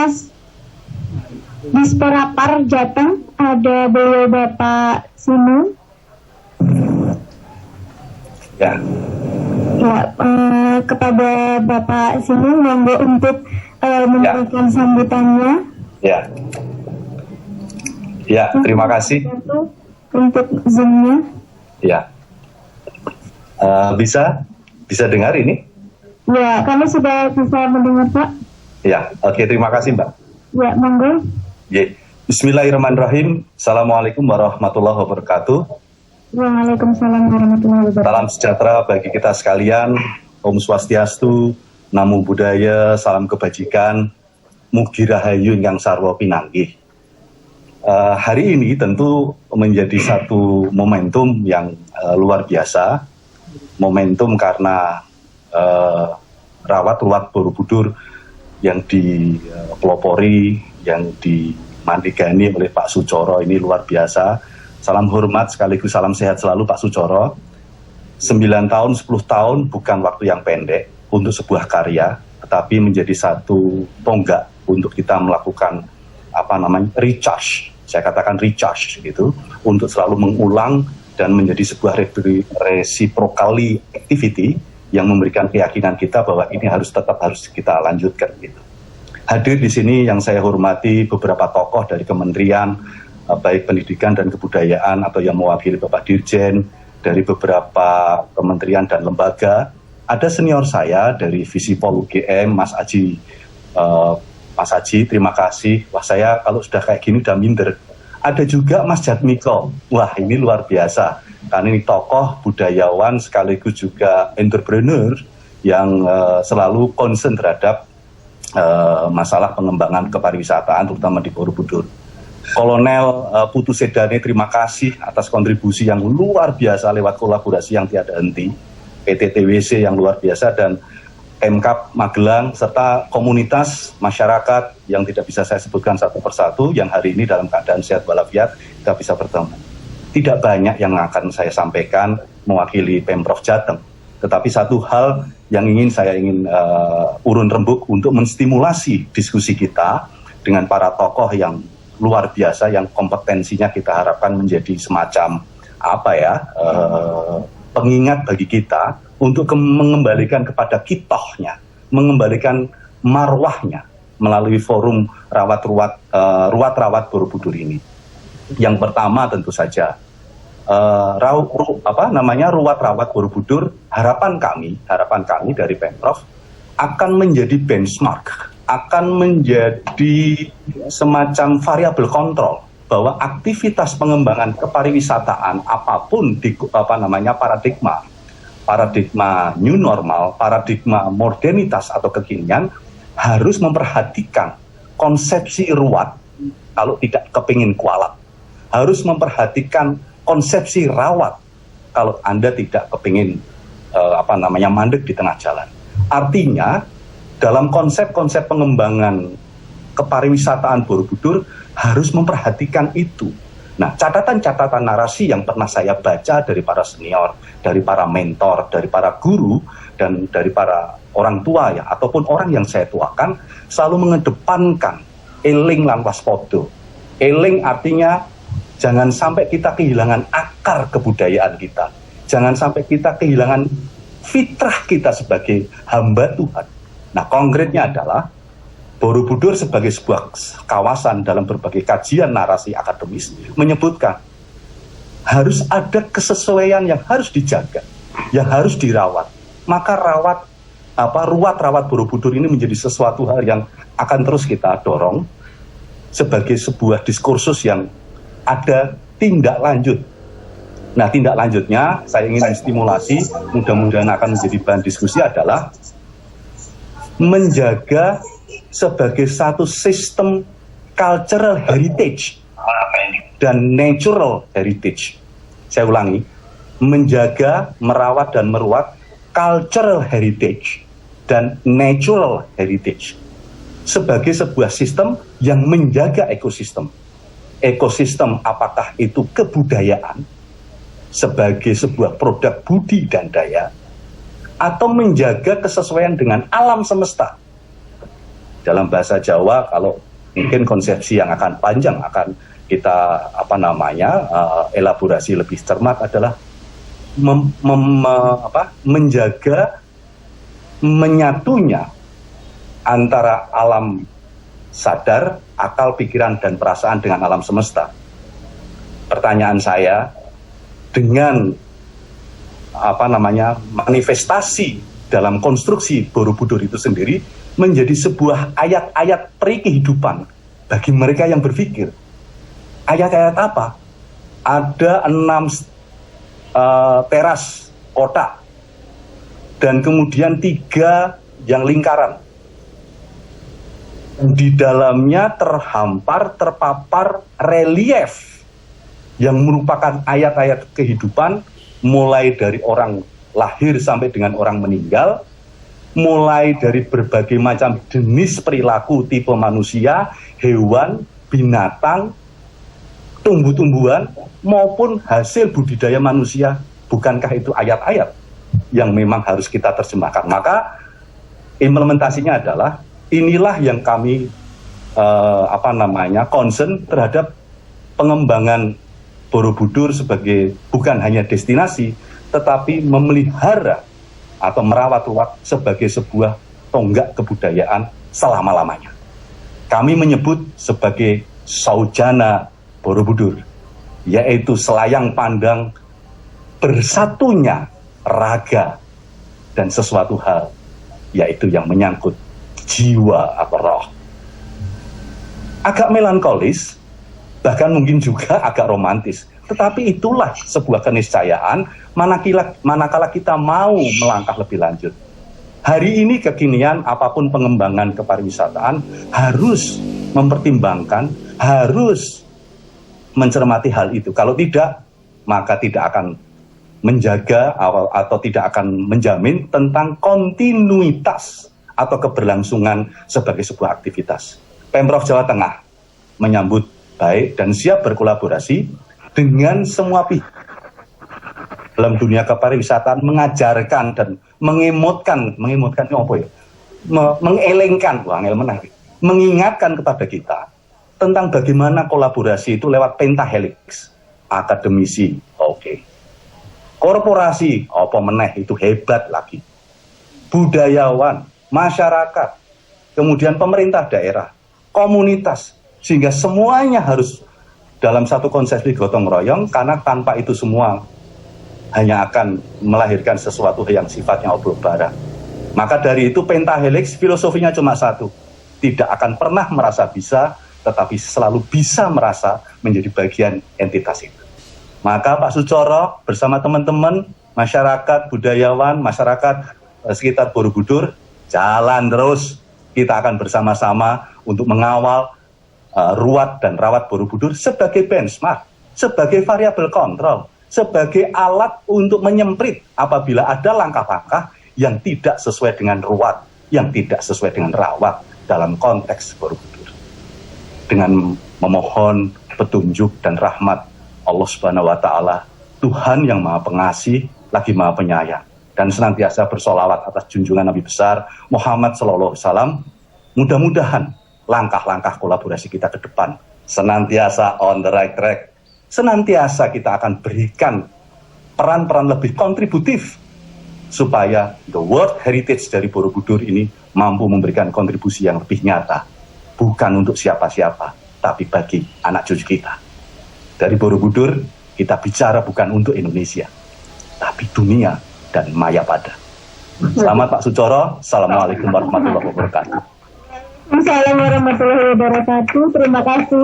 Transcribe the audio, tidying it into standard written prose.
Ormas Disporapar Jateng, ada beliau Bapak Sinung. Ya. Ya, kepada Bapak Sinung monggo untuk memberikan sambutannya. Ya. Ya, terima kasih. Untuk Zoom-nya. Ya. Bisa dengar ini? Ya, kami sudah bisa mendengar, Pak. Ya, oke, terima kasih, Mbak. Ya, monggo. Ya. Bismillahirrahmanirrahim. Assalamualaikum warahmatullahi wabarakatuh. Waalaikumsalam warahmatullahi wabarakatuh. Salam sejahtera bagi kita sekalian. Om Swastiastu, Namo Buddhaya, salam kebajikan, Mugi Rahayu Ingkang Sarwa Pinanggih. Hari ini tentu menjadi satu momentum yang luar biasa. Momentum karena rawat Borobudur yang dipelopori, yang dimandigani oleh Pak Sudjoro ini luar biasa. Salam hormat sekaligus salam sehat selalu Pak Sudjoro. 9 tahun, 10 tahun bukan waktu yang pendek untuk sebuah karya, tetapi menjadi satu tonggak untuk kita melakukan recharge. Saya katakan recharge gitu, untuk selalu mengulang dan menjadi sebuah reciprocal activity yang memberikan keyakinan kita bahwa ini harus kita lanjutkan gitu. Hadir di sini yang saya hormati beberapa tokoh dari kementerian baik pendidikan dan kebudayaan atau yang mewakili Bapak Dirjen dari beberapa kementerian dan lembaga. Ada senior saya dari Visipol UGM, Mas Aji. Mas Aji, terima kasih. Wah, saya kalau sudah kayak gini udah minder. Ada juga Mas Jatmiko. Wah, ini luar biasa. Karena ini tokoh budayawan sekaligus juga entrepreneur yang selalu concern terhadap masalah pengembangan kepariwisataan terutama di Borobudur. Kolonel Putu Sedane, terima kasih atas kontribusi yang luar biasa lewat kolaborasi yang tiada henti, PT TWC yang luar biasa, dan Pemkab Magelang, serta komunitas masyarakat yang tidak bisa saya sebutkan satu persatu, yang hari ini dalam keadaan sehat walafiat, kita bisa bertemu. Tidak banyak yang akan saya sampaikan mewakili Pemprov Jateng, tetapi satu hal yang saya ingin urun rembuk untuk menstimulasi diskusi kita dengan para tokoh yang luar biasa, yang kompetensinya kita harapkan menjadi semacam pengingat bagi kita untuk mengembalikan kepada kitohnya, mengembalikan marwahnya melalui forum ruat Borobudur ini. Yang pertama tentu saja ruat Borobudur, harapan kami dari Pemprov akan menjadi benchmark, akan menjadi semacam variabel kontrol bahwa aktivitas pengembangan kepariwisataan apapun di paradigma new normal, paradigma modernitas atau kekinian harus memperhatikan konsepsi ruat kalau tidak kepingin kualat, harus memperhatikan konsepsi rawat kalau Anda tidak kepingin mandek di tengah jalan. Artinya dalam konsep-konsep pengembangan kepariwisataan Borobudur harus memperhatikan itu. Nah, catatan-catatan narasi yang pernah saya baca dari para senior, dari para mentor, dari para guru, dan dari para orang tua ya, ataupun orang yang saya tuakan, selalu mengedepankan eling lan waspodo. Eling artinya jangan sampai kita kehilangan akar kebudayaan kita. Jangan sampai kita kehilangan fitrah kita sebagai hamba Tuhan. Nah, konkretnya adalah Borobudur sebagai sebuah kawasan dalam berbagai kajian narasi akademis menyebutkan harus ada kesesuaian yang harus dijaga, yang harus dirawat. Maka ruat Borobudur ini menjadi sesuatu hal yang akan terus kita dorong sebagai sebuah diskursus yang ada tindak lanjut. Nah, tindak lanjutnya saya ingin menstimulasi, mudah-mudahan akan menjadi bahan diskusi, adalah menjaga sebagai satu sistem cultural heritage dan natural heritage. Saya ulangi, menjaga, merawat, dan meruat cultural heritage dan natural heritage sebagai sebuah sistem yang menjaga ekosistem. Ekosistem apakah itu kebudayaan sebagai sebuah produk budi dan daya, atau menjaga kesesuaian dengan alam semesta Dalam bahasa Jawa, kalau mungkin konsepsi yang akan panjang akan kita elaborasi lebih cermat adalah menjaga menyatunya antara alam sadar, akal, pikiran, dan perasaan dengan alam semesta. Pertanyaan saya, dengan manifestasi dalam konstruksi Borobudur itu sendiri menjadi sebuah ayat-ayat peri kehidupan bagi mereka yang berpikir. Ayat-ayat apa? Ada 6 teras kotak dan kemudian 3 yang lingkaran. Di dalamnya terpapar relief yang merupakan ayat-ayat kehidupan, mulai dari orang lahir sampai dengan orang meninggal, mulai dari berbagai macam jenis perilaku tipe manusia, hewan, binatang, tumbuh-tumbuhan, maupun hasil budidaya manusia. Bukankah itu ayat-ayat yang memang harus kita terjemahkan? Maka implementasinya adalah inilah yang kami concern terhadap pengembangan Borobudur sebagai bukan hanya destinasi, tetapi memelihara atau merawat ruwat sebagai sebuah tonggak kebudayaan selama-lamanya. Kami menyebut sebagai Saujana Borobudur, yaitu selayang pandang bersatunya raga dan sesuatu hal, yaitu yang menyangkut jiwa atau roh. Agak melankolis, bahkan mungkin juga agak romantis, tetapi itulah sebuah keniscayaan manakala kita mau melangkah lebih lanjut. Hari ini kekinian apapun pengembangan kepariwisataan harus mempertimbangkan, harus mencermati hal itu. Kalau tidak, maka tidak akan menjaga atau tidak akan menjamin tentang kontinuitas atau keberlangsungan sebagai sebuah aktivitas. Pemprov Jawa Tengah menyambut baik dan siap berkolaborasi dengan semua pihak dalam dunia kepariwisataan, mengajarkan dan mengingatkan kepada kita tentang bagaimana kolaborasi itu lewat pentahelix. Akademisi, korporasi, itu hebat lagi. Budayawan, masyarakat, kemudian pemerintah daerah, komunitas, sehingga semuanya harus dalam satu konsepsi gotong royong, karena tanpa itu semua hanya akan melahirkan sesuatu yang sifatnya obrol bara. Maka dari itu pentahelix filosofinya cuma satu, tidak akan pernah merasa bisa, tetapi selalu bisa merasa menjadi bagian entitas itu. Maka Pak Sudjoro bersama teman-teman, masyarakat, budayawan, masyarakat sekitar Borobudur, jalan terus. Kita akan bersama-sama untuk mengawal ruwat dan rawat Borobudur sebagai benchmark, sebagai variabel kontrol, sebagai alat untuk menyemprit apabila ada langkah-langkah yang tidak sesuai dengan ruwat, yang tidak sesuai dengan rawat dalam konteks Borobudur. Dengan memohon petunjuk dan rahmat Allah Subhanahu wa Ta'ala, Tuhan yang Maha Pengasih, lagi Maha Penyayang, dan senantiasa bersolawat atas junjungan Nabi besar Muhammad Sallallahu Alaihi Wasallam. Mudah-mudahan langkah-langkah kolaborasi kita ke depan senantiasa on the right track, senantiasa kita akan berikan peran-peran lebih kontributif supaya the World Heritage dari Borobudur ini mampu memberikan kontribusi yang lebih nyata, bukan untuk siapa-siapa, tapi bagi anak cucu kita. Dari Borobudur kita bicara bukan untuk Indonesia, tapi dunia dan Mayapada. Selamat Pak Sudjoro. Assalamualaikum warahmatullahi wabarakatuh. Assalamualaikum warahmatullahi wabarakatuh. Terima kasih.